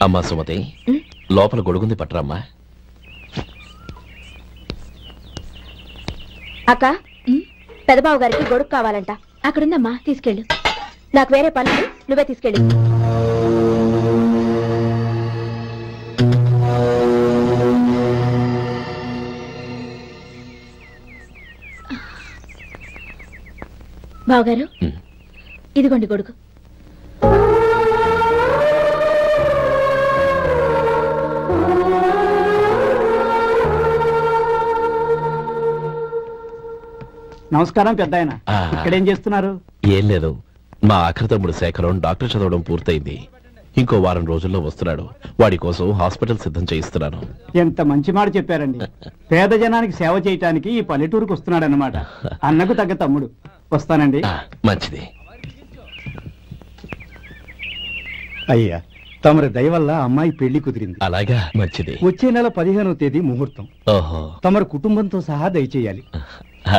అమ్మా సుమతి, లోపల గొడుగుంది పట్టరమ్మా. అక్క, పెదబాబు గారికి గొడుగు కావాలంట. అక్కడుందమ్మా, తీసుకెళ్ళు. నాకు వేరే పనులు, నువ్వే తీసుకెళ్ళు. బావగారు, ఇదిగోండి గొడుగు. నమస్కారం పెద్దాయన. ఇక్కడేం చేస్తున్నారు? ఏం లేదు, మా ఆఖరి తమ్ముడు శేఖరం డాక్టర్ చదవడం పూర్తయింది. ఇంకో వారం రోజుల్లో వస్తున్నాడు. వాడి కోసం హాస్పిటల్ సిద్ధం చేయిస్తున్నాను. ఎంత మంచి మాట చెప్పారండి. పేద జనానికి సేవ చేయటానికి ఈ పల్లెటూరుకు వస్తున్నాడు అన్నమాట. అన్నకు తగ్గ తమ్ముడు. వస్తానండి. మంచిది. అయ్యా, తమరి దయ వల్ల అమ్మాయి పెళ్లి కుదిరింది. అలాగా, మంచిది. వచ్చే నెల 15వ తేదీ ముహూర్తం. ఓహో. తమరు కుటుంబంతో సహా దయచేయాలి.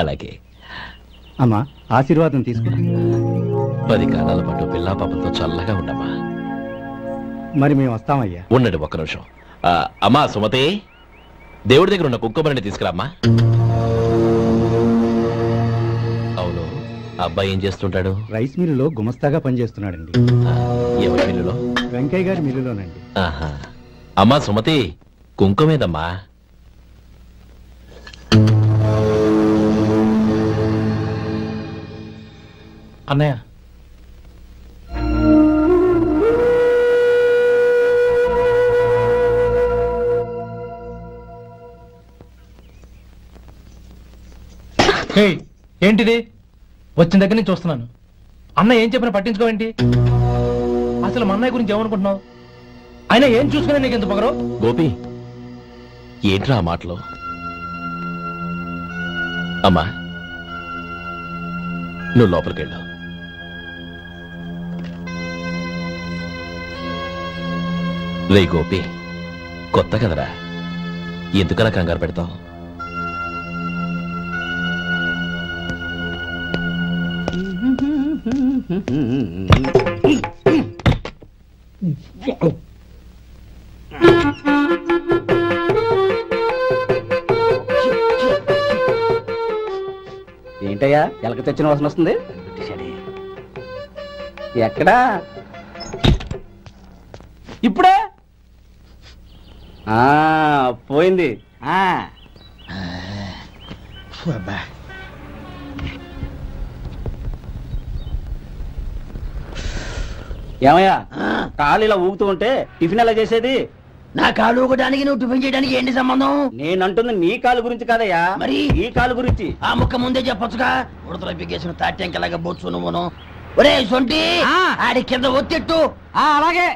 అలాగే. అమ్మా, ఆశీర్వాదం తీసుకురా. 10 కాలాల పాటు పిల్లా పాపలతో చల్లగా ఉండమ్మా. మరి మేము వస్తామయ్యా. ఉండండి ఒక్క నిమిషం. అమ్మా సుమతి, దేవుడి దగ్గర ఉన్న కుక్కమరిని తీసుకురామ్మా. అవును, అబ్బాయి ఏం చేస్తుంటాడు? రైస్ మిల్లులో గుమస్తాగా పనిచేస్తున్నాడండి. ఎవరి మిల్లులో? వెంకయ్య గారి మిల్లులోనండి. అమ్మా సుమతి, కుంకుమేదమ్మా. అన్నయ్య, ఏంటిది? వచ్చిన దగ్గర నుంచి చూస్తున్నాను. అన్న ఏం చెప్పినా పట్టించుకోవేంటి? అసలు మా అన్నయ్య గురించి ఏమనుకుంటున్నావు? ఆయన ఏం చూసుకునే నీకు ఎంత పొగరు? గోపి, ఏంట్రా ఆ మాటలు? అమ్మా, నువ్వు లోపలికెళ్ళు. రే గోపి, కొత్త కదరా, ఎందుకలా కంగారు పెడతావు? ఏంటయ్యా ఎలక తెచ్చిన వాసన వస్తుంది? ఎక్కడా? ఇప్పుడే పోయింది. ఏమయ్యా, కాలు ఇలా ఊగుతూ ఉంటే టిఫిన్ ఎలా చేసేది? నా కాలు ఊగడానికి నువ్వు టిఫిన్ చేయడానికి ఏంటి సంబంధం? నేనంటుంది నీ కాలు గురించి కాదయ్యా, మరి ఈ కాలు గురించి. ఆ ముక్క ముందే చెప్పొచ్చుగా. ఉడతలో పిగేసిన తాట్యంకలాగా బొచ్చు నువ్వును. ఒరే సొంటి, ఆడి కింద ఒత్తిట్టు. అలాగే.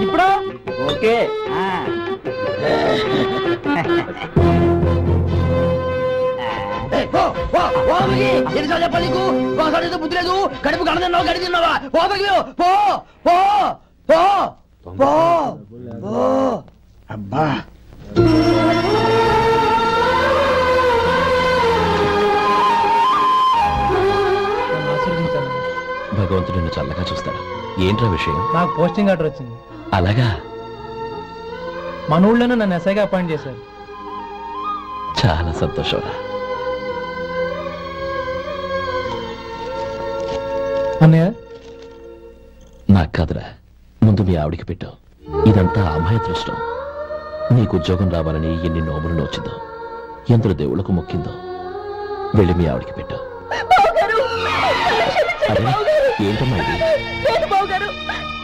ఇప్పుడు ఓకే. ఎన్నిసార్లు చెప్పాలి నీకు? ఒకసారి బుద్ధి లేదు. కడుపు గడ తిన్నావు, గడి తిన్నావా? పో పో పో పో పో పో. అబ్బా, భగవంతుడు నిన్ను చల్లగా చూస్తాడు. ఏంట్రా విషయం? నాకు పోస్టింగ్ ఆర్డర్ వచ్చింది. అలాగా? మన ఊళ్ళోనే నన్ను ఎస్ఐగా అపాయింట్ చేశారు. చాలా సంతోషం. అన్నయ్య, నాకు కాదురా, ముందు మీ ఆవిడికి పెట్టు. ఇదంతా అమ్మాయి దృష్టం. నీకు ఉద్యోగం రావాలని ఎన్ని నోములు నోచిందో, ఎందరు దేవుళ్లకు మొక్కిందో. వెళ్ళి మీ ఆవిడికి పెట్టు. ఏంటమ్మా ఇది?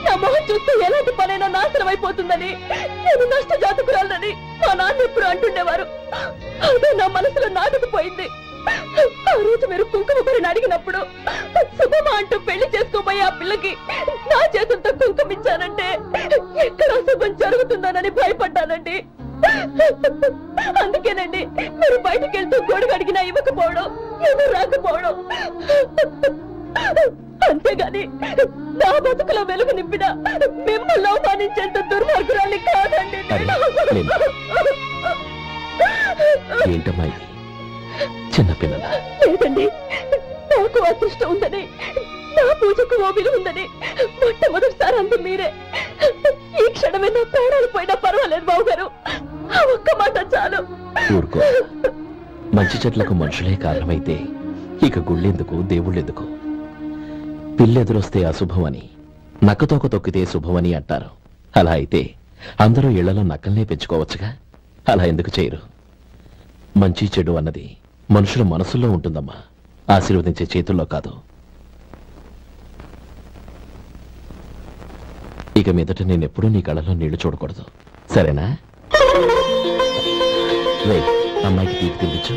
నా మొహం చూస్తే ఎలాంటి పనైనా నాశనం అయిపోతుందని, నేను నష్ట జాతకురాలని మా నాన్న ఎప్పుడు అంటుండేవారు. అదే నా మనసులో నాటుకుపోయింది. ఆ రోజు మీరు కుంకుమ భరిని అడిగినప్పుడు శుభమా అంటూ పెళ్లి చేసుకోబోయే ఆ పిల్లకి నా చేతులతో కుంకుమించానంటే ఎక్కడ శుభం జరుగుతుందోనని భయపడ్డానండి. అందుకేనండి మీరు బయటికి వెళ్తూ గొడుగు అడిగినా ఇవ్వకపోవడం, ఎవరు రాకపోవడం. అంతేగాని నా బతుకులో వెలుగు నింపిన మిమ్మల్ని అవమానించేంత దుర్మార్గురాలి కాదండి. ఏంటమ్మా ఇది? చిన్నపిల్లల లేదండి, నాకు అదృష్టం ఉందని, నా పూజకు ఓ విలువ ఉందని మొట్టమొదటిసారి అంది మీరే. ఈ క్షణమే నా ప్రాణాలు పోయినా పర్వాలేదు బాబు గారు, ఆ ఒక్క మాట చాలు. ఊరుకో. మంచి చెట్లకు మనుషులే కారణమైతే ఇక గుళ్ళెందుకు, దేవుళ్ళెందుకు? పిల్లెదురొస్తే అశుభం అని, నక్కతోక తొక్కితే శుభమని అంటారు. అలా అయితే అందరూ ఇళ్లలో నక్కల్నే పెంచుకోవచ్చుగా. అలా ఎందుకు చేయరు? మంచి చెడు అన్నది మనుషుల మనసుల్లో ఉంటుందమ్మా, ఆశీర్వదించే చేతుల్లో కాదు. ఇక మీదట నేనెప్పుడూ నీ కళ్ళలో నీళ్లు చూడకూడదు, సరేనా? రే, అమ్మాయికి తీపి తినిపించు.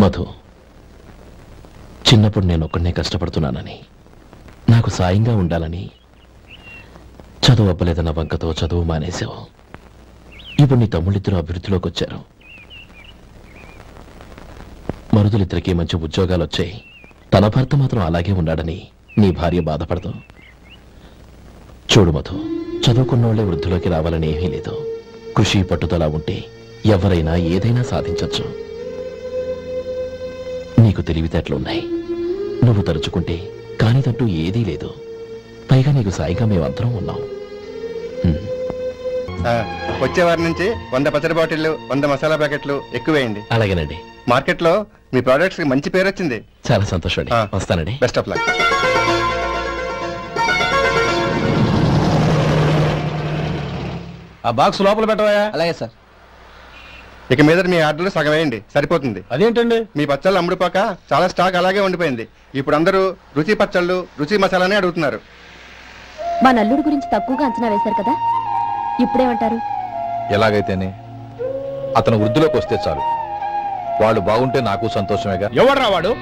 మధు, చిన్నప్పుడు నేను ఒక్కడనే కష్టపడుతున్నానని, నాకు సాయంగా ఉండాలని చదువు అవ్వలేదన్న వంకతో చదువు మానేశావు. ఇప్పుడు నీ తమ్ముళ్ళిద్దరూ అభివృద్ధిలోకి వచ్చారు. మరుదులిద్దరికీ మంచి ఉద్యోగాలు వచ్చాయి. తన భర్త మాత్రం అలాగే ఉన్నాడని నీ భార్య బాధపడదు. చూడు మధు, చదువుకున్నోళ్లే వృద్ధిలోకి రావాలని ఏమీ లేదు. కృషి పట్టుదల ఉంటే ఎవరైనా ఏదైనా సాధించొచ్చు. నీకు తెలివితేటలున్నాయి. నువ్వు తలుచుకుంటే కానిదంటూ ఏదీ లేదు. పైగా నీకు సాయిగా మేమందరం ఉన్నాం. వచ్చే వారి నుంచి 100 పచ్చడి బాటిళ్లు, 100 మసాలా ప్యాకెట్లు ఎక్కువేయండి. అలాగేనండి. మార్కెట్ లో మీ ప్రొడక్ట్స్ కి మంచి పేరు వచ్చింది. చాలా సంతోషం అండి. వస్తానండి. Best of luck. ఆ బాక్స్ లోపల పెట్టవా? అలాగే సార్. ఇక మీద మీ ఆర్డర్లు సగం వేయండి, సరిపోతుంది. అదేంటండి? మీ పచ్చళ్ళు అమ్ముడుపోక చాలా స్టాక్ అలాగే ఉండిపోయింది. ఇప్పుడు అందరూ రుచి పచ్చళ్ళు, రుచి మసాలానే అడుగుతున్నారు. మా నల్లుడి గురించి తక్కువగా అంచనా వేశారు కదా, ఇప్పుడేమంటారు? ఎలాగైతేనే అతను వృద్ధిలోకి వస్తే చాలు. వాళ్ళు బాగుంటే నాకు సంతోషమేగా. ఎవడ్రా వాడు?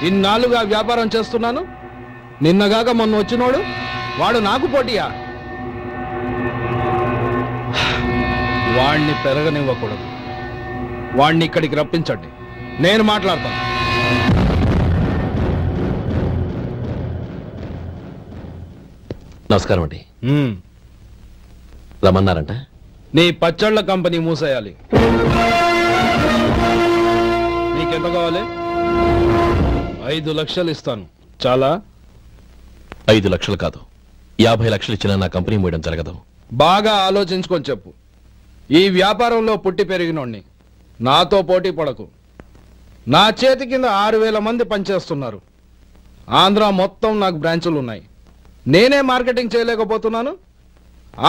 ఇన్నాళ్ళుగా వ్యాపారం చేస్తున్నాను, నిన్నగాక మొన్న వచ్చినోడు వాడు నాకు పోటీయా? వాణ్ణి పెరగనివ్వకూడదు. వాణ్ణి ఇక్కడికి రప్పించండి, నేను మాట్లాడతాను. నమస్కారం అండి. రమ్మన్నారంట? నీ పచ్చళ్ళ కంపెనీ మూసేయాలి. నీకెంత కావాలి? 5 లక్షలు ఇస్తాను. చాలా? 5 లక్షలు కాదు, 50 లక్షలు ఇచ్చినా నా కంపెనీ మూయడం జరగదు. బాగా ఆలోచించుకొని చెప్పు. ఈ వ్యాపారంలో పుట్టి పెరిగినోడ్ని, నాతో పోటీ పడకు. నా చేతి కింద 6000 మంది పనిచేస్తున్నారు. ఆంధ్ర మొత్తం నాకు బ్రాంచులు ఉన్నాయి. నేనే మార్కెటింగ్ చేయలేకపోతున్నాను.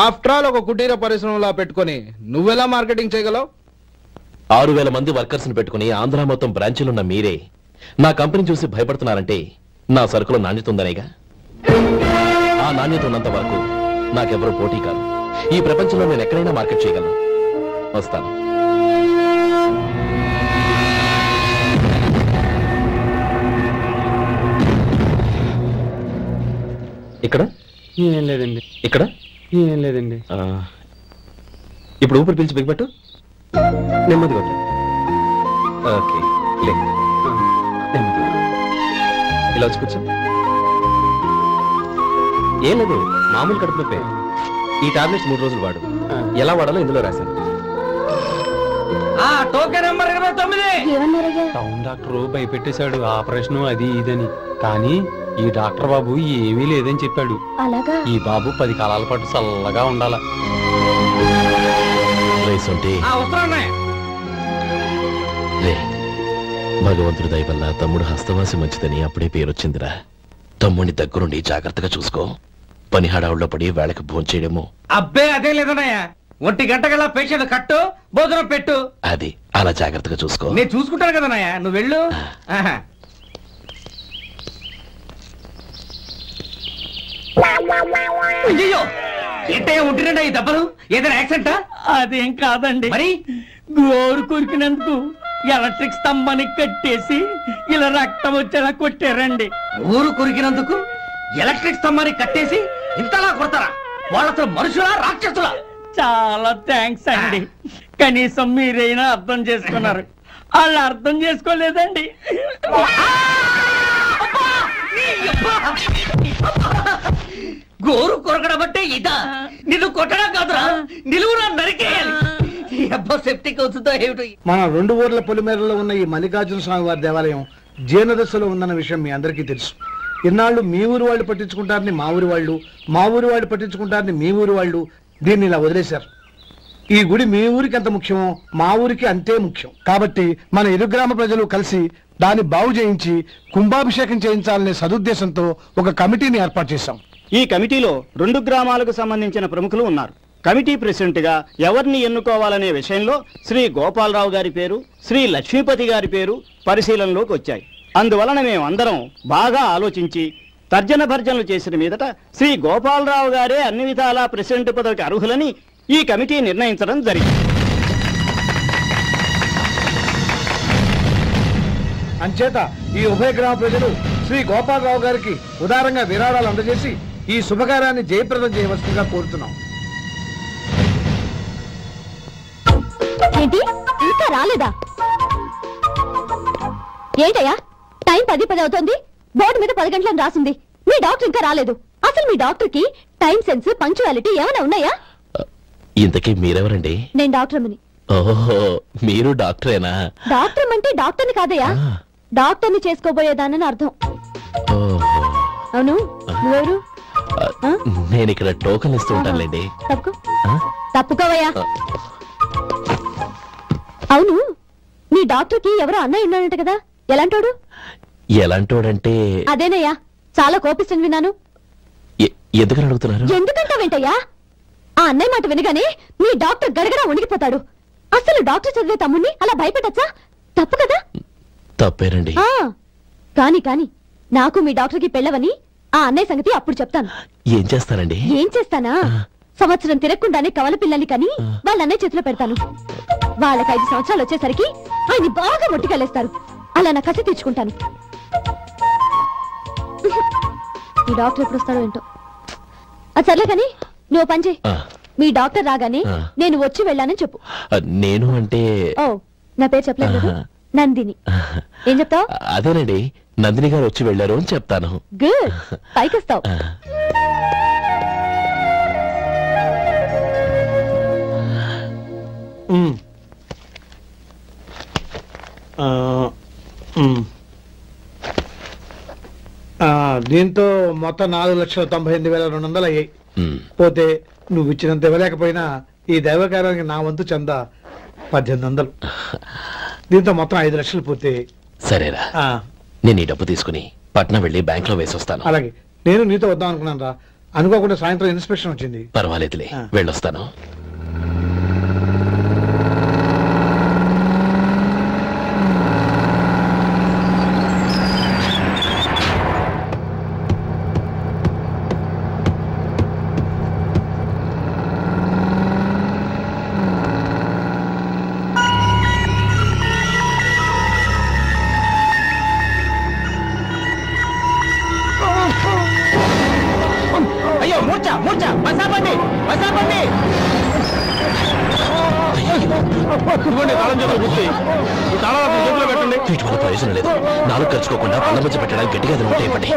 ఆఫ్టర్ ఆల్ ఒక కుటీర పరిశ్రమలా పెట్టుకొని నువ్వెలా మార్కెటింగ్ చేయగలవు? 6000 మంది వర్కర్స్ని పెట్టుకుని ఆంధ్ర మొత్తం బ్రాంచీలున్న మీరే నా కంపెనీ చూసి భయపడుతున్నారంటే నా సరుకులో నాణ్యత ఉందనేగా. ఆ నాణ్యత ఉన్నంత వరకు నాకెవరూ పోటీ కాదు. ఈ ప్రపంచంలో నేను ఎక్కడైనా మార్కెట్ చేయగలను. వస్తాను. ఇక్కడ ఏం లేదండి. ఇక్కడ ఏం లేదండి. ఇప్పుడు ఊపిరి పీల్చి బిగ్బట్టు నెమ్మది వద్దు. ఓకే, ఇలా వచ్చి కూర్చో. ఏం లేదు, మామూలు కడుపు నొప్పే. ఈ టాబ్లెట్స్ 3 రోజులు వాడు. ఎలా వాడాలో ఇందులో రాశాను. Token number 29. టౌన్ డాక్టర్ భయపెట్టేశాడు, ఆపరేషన్ అది ఇదని. కానీ ఈ డాక్టర్ బాబు ఏమీ లేదని చెప్పాడు. అలాగా? ఈ బాబు 10 కాలాల పాటు చల్లగా ఉండాల. భగవంతుడి దయ వల్ల తమ్ముడు హస్తవాసి మంచిదని అప్పుడే పేరొచ్చిందిరా. తమ్ముడిని దగ్గరుండి జాగ్రత్తగా చూసుకో. పని హడావుల్లో పడి వేళకి భోంచేయడము. అబ్బే అదే లేదన్నయ్యా. 1 గంట గల పేషెంట్ కట్టు, భోజనం పెట్టు. అది అలా జాగ్రత్తగా చూసుకో. నేను చూసుకుంటాను కదన్నయ్యా, నువ్వు వెళ్ళు. అయ్యో, ఏంటయ్యా ఉంటున్నాడా ఈ దెబ్బలు? ఏదైనా యాక్సిడెంటా? అదేం కాదండి, మరి గోరు కొరికినందుకు ఎలక్ట్రిక్ స్తంభాన్ని కట్టేసి ఇలా రక్తం వచ్చేలా కొట్టారండి. ఊరు కొరికినందుకు ఎలక్ట్రిక్ స్తంభాన్ని కట్టేసి ఇంతలా కొడతారా? వాళ్ళతో మనుషులా రాక్షసులా? చాలా థ్యాంక్స్ అండి. కనీసం మీరైనా అర్థం చేసుకున్నారు. వాళ్ళు అర్థం చేసుకోలేదండి. గోరు కొరకడం అంటే ఇదా? నిన్ను కొట్టడం కాదురా, నిలువురా నరికేయాలి. సెప్టిక్ అవుతుందో ఏమిటో. మన 2 ఊర్ల పొలిమేరలో ఉన్న ఈ మల్లికార్జున స్వామి వారి దేవాలయం జీర్ణదశలో ఉందన్న విషయం మీ అందరికీ తెలుసు. ఇన్నాళ్ళు మీ ఊరు వాళ్ళు పట్టించుకుంటారని మా ఊరి వాళ్ళు, మా ఊరి వాళ్ళు పట్టించుకుంటారని మీ ఊరి వాళ్ళు దీన్ని ఇలా వదిలేశారు. ఈ గుడి మీ ఊరికి ఎంత ముఖ్యమో మా ఊరికి అంతే ముఖ్యం. కాబట్టి మన ఇరు గ్రామ ప్రజలు కలిసి దాన్ని బాగు చేయించి కుంభాభిషేకం చేయించాలనే సదుద్దేశంతో ఒక కమిటీని ఏర్పాటు చేశాం. ఈ కమిటీలో 2 గ్రామాలకు సంబంధించిన ప్రముఖులు ఉన్నారు. కమిటీ ప్రెసిడెంట్ గా ఎవరిని ఎన్నుకోవాలనే విషయంలో శ్రీ గోపాలరావు గారి పేరు, శ్రీ లక్ష్మీపతి గారి పేరు పరిశీలనలోకి వచ్చాయి. అందువలన మేమందరం బాగా ఆలోచించి తర్జన భర్జనలు చేసిన మీదట శ్రీ గోపాలరావు గారే అన్ని విధాలా ప్రెసిడెంట్ పదవికి అర్హులని ఈ కమిటీ నిర్ణయించడం జరిగింది. అంచేత ఈ ఉభయ గ్రామ ప్రజలు శ్రీ గోపాలరావు గారికి ఉదారంగా విరాళాలు అందజేసి ఈ శుభకార్యాన్ని జయప్రదం చేయవలసిందిగా కోరుతున్నాం. ఏంటి ఇంకా రాలేదా? ఏంటయ్యా టైం 10 అవుతోంది. బోర్డు మీద 10 గంటలని రాసింది. మీ డాక్టర్ ఇంకా రాలేదు. అసలు మీ డాక్టర్ కి టైం సెన్స్, పంక్చువాలిటీ ఏమైనా ఉన్నాయా? ఇంతకీ మీరెవరండి? నేను డాక్టర్ అమ్మని. ఓహో, మీరు డాక్టరేనా? డాక్టర్ అంటే డాక్టర్ని కాదయ్యా, డాక్టర్ని చేసుకోబోయేదానని అర్థం. అవును, నువ్వెవరు? నేను ఇక్కడ టోకన్ ఇస్తూ ఉంటానులేండి. తప్పుకోవయ్యా. అవును, మీ డాక్టర్ కి ఎవరో అన్నయ్య ఉన్నాడంట కదా, ఎలాంటోడు? ఎలాంటోడంటే అదేనయ్యా, చాలా కోపిస్తని విన్నాను. ఎందుకని అడుగుతున్నారు? ఎందుకంటావేంటయ్యా? ఆ అన్నయ్య మాట వినగానే మీ డాక్టర్ గడగడా ఉణిగిపోతాడు. అసలు డాక్టర్ చదివే తమ్ముణ్ణి అలా భయపెట్టచ్చా? తప్పు కదా? తప్పేనండి. కాని కాని నాకు మీ డాక్టర్ కి పెళ్ళవని ఆ అన్నయ్య సంగతి అప్పుడు చెప్తాను. ఏం చేస్తానండి? ఏం చేస్తానా? సంవత్సరం తిరగకుండానే కవల పిల్లల్ని కని వాళ్ళ అన్నయ్య చేతిలో పెడతాను. వాళ్ళకి 5 సంవత్సరాలు వచ్చేసరికి ఆయన్ని బాగా మొట్టికెళ్ళేస్తారు. అలా నా కసి తీర్చుకుంటాను. ఈ డాక్టర్ ఎప్పుడు వస్తాడో ఏంటో. అది సర్లే కాని నువ్వు పని చేయి. మీ డాక్టర్ రాగానే నేను వచ్చి వెళ్ళానని చెప్పు. నేను అంటే ఓ, నా పేరు చెప్పలేదు కదా, నందిని. ఏం చెప్తావు? అదేనండి, నందిని గారు వచ్చి వెళ్ళారు అని చెప్తాను. గుడ్, పైకొస్తావు. దీంతో మొత్తం 4,98,200 అయ్యాయి. పోతే నువ్వు ఇచ్చినంత ఇవ్వలేకపోయినా ఈ దైవకార్యానికి నా వంతు చందా 1800. దీంతో మొత్తం 5 లక్షలు పూర్తి. సరేరా, నేను ఈ డబ్బు తీసుకుని పట్నం వెళ్ళి బ్యాంక్ లో వేసి వస్తాను. అలాగే, నేను నీతో వద్దాం అనుకున్నాను రా, అనుకోకుండా సాయంత్రం ఇన్స్పెక్షన్ వచ్చింది. పర్వాలేదులే, వెళ్ళొస్తాను. వీటి వల్ల ప్రయోజనం లేదు. 4 ఖర్చుకోకుండా పళ్ళ మధ్య పెట్టడానికి గట్టిగా అది ఉంటే ఇవ్వండి.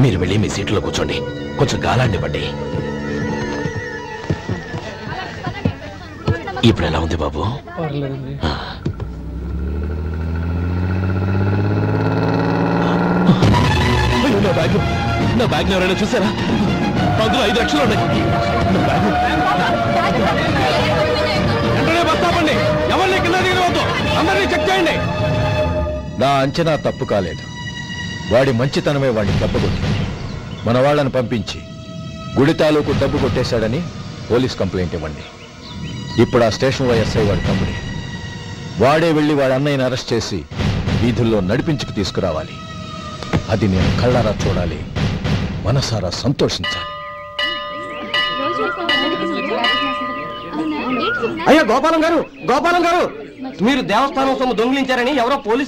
మీరు వెళ్ళి మీ సీట్లో కూర్చోండి, కొంచెం గాలాండి ఇవ్వండి. ఇప్పుడు ఎలా ఉంది బాబు? నా బ్యాగ్ ఎవరైనా చూసారా? అందులో 5 లక్షలు ఉన్నాయి. వెంటనే బస్తాపండి, ఎవరిని కింద దిగవద్దు, అందరినీ చెక్ చేయండి. నా అంచనా తప్పు కాలేదు. వాడి మంచితనమే వాడిని దెబ్బకొట్టి మన వాళ్ళని పంపించి గుడి తాలూకు డబ్బు కొట్టేశాడని పోలీస్ కంప్లైంట్ ఇవ్వండి. ఇప్పుడు ఆ స్టేషన్ ఎస్ఐ వాడి తమ్ముడే. వాడే వెళ్ళి వాడి అన్నయ్యని అరెస్ట్ చేసి వీధుల్లో నడిపించుకు తీసుకురావాలి. అది నేను కళ్ళారా చూడాలి, మనసారా సంతోషించాలి. అయ్యా గోపాలం గారు, గోపాలం గారు, మీరు దేవస్థానం సొమ్ము దొంగిలించారని ఎవరో పోలీసు